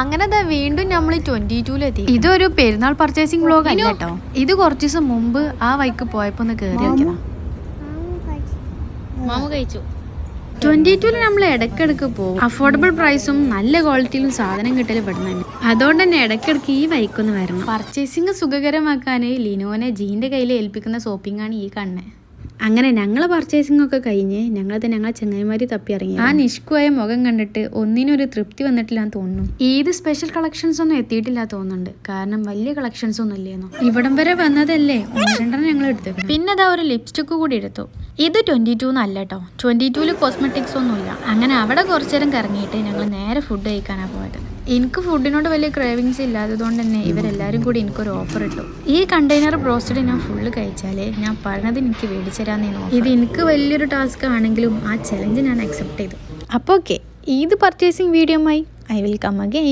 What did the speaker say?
അങ്ങനെ വീണ്ടും നമ്മൾ 22-ലെത്തി. ഇതൊരു പെരുന്നാൾ പർച്ചേസിംഗ് വ്ലോഗ് അല്ല കേട്ടോ. ഇത് കുറച്ച് ദിവസം മുമ്പ് ആ വൈക്ക് പോയപ്പോ ഒന്ന് കയറി വെക്കണം. മാമു കഴിച്ചു. 22-ൽ നമ്മൾ ഇടയ്ക്കിടയ്ക്ക് പോകും. അഫോർഡബിൾ പ്രൈസും നല്ല ക്വാളിറ്റിയിലും സാധനം കിട്ടൽ പെടുന്നുണ്ട്. അതുകൊണ്ട് തന്നെ ഇടയ്ക്കിടയ്ക്ക് ഈ വൈക്കൊന്ന് വരണം. പർച്ചേസിംഗ് സുഖകരമാക്കാൻ ലിനോനെ ജീൻ്റെ കയ്യിൽ ഏൽപ്പിക്കുന്ന ഷോപ്പിംഗാണ് ഈ കണ്ണ്. അങ്ങനെ ഞങ്ങളെ പർച്ചേസിംഗ് ഒക്കെ കഴിഞ്ഞ് ഞങ്ങളെ ചങ്ങായിമാരി തപ്പി ഇറങ്ങി. ആ നിഷ്കുവായ മുഖം കണ്ടിട്ട് ഒന്നിനൊരു തൃപ്തി വന്നിട്ടില്ലാന്ന് തോന്നുന്നു. ഈദ് സ്പെഷ്യൽ കളക്ഷൻസ് ഒന്നും എത്തിയിട്ടില്ല തോന്നുന്നുണ്ട്. കാരണം വലിയ കളക്ഷൻസ് ഒന്നും ഇല്ലേന്നു. ഇവിടം വരെ വന്നതല്ലേ, 1-2 ഞങ്ങൾ എടുത്തു. പിന്നെ അതാ ഒരു ലിപ്സ്റ്റിക്ക് കൂടി എടുത്തു. ഇത് 22 അല്ല കേട്ടോ. 22-ൽ കോസ്മെറ്റിക്സ് ഒന്നുമില്ല. അങ്ങനെ അവിടെ കുറച്ചു നേരം കറങ്ങിയിട്ട് ഞങ്ങൾ നേരെ ഫുഡ് കഴിക്കാനാണ് പോയത്. എനിക്ക് ഫുഡിനോട് വലിയ ക്രേവിങ്സ് ഇല്ലാത്തതുകൊണ്ട് തന്നെ ഇവരെല്ലാവരും കൂടി എനിക്കൊരു ഓഫർ ഇട്ടു. ഈ കണ്ടെയ്നർ ബ്രോസ്റ്റഡ് ഞാൻ ഫുള്ള് കഴിച്ചാലേ ഞാൻ പറഞ്ഞത് എനിക്ക് മേടിച്ചരാന്നേനു. ഇത് എനിക്ക് വലിയൊരു ടാസ്ക് ആണെങ്കിലും ആ ചലഞ്ച് ഞാൻ അക്സെപ്റ്റ് ചെയ്തു. അപ്പോൾ ഓക്കെ, ഈദ് പർച്ചേസിംഗ് വീഡിയോയുമായി ഐ വിൽ കം അഗെയിൻ.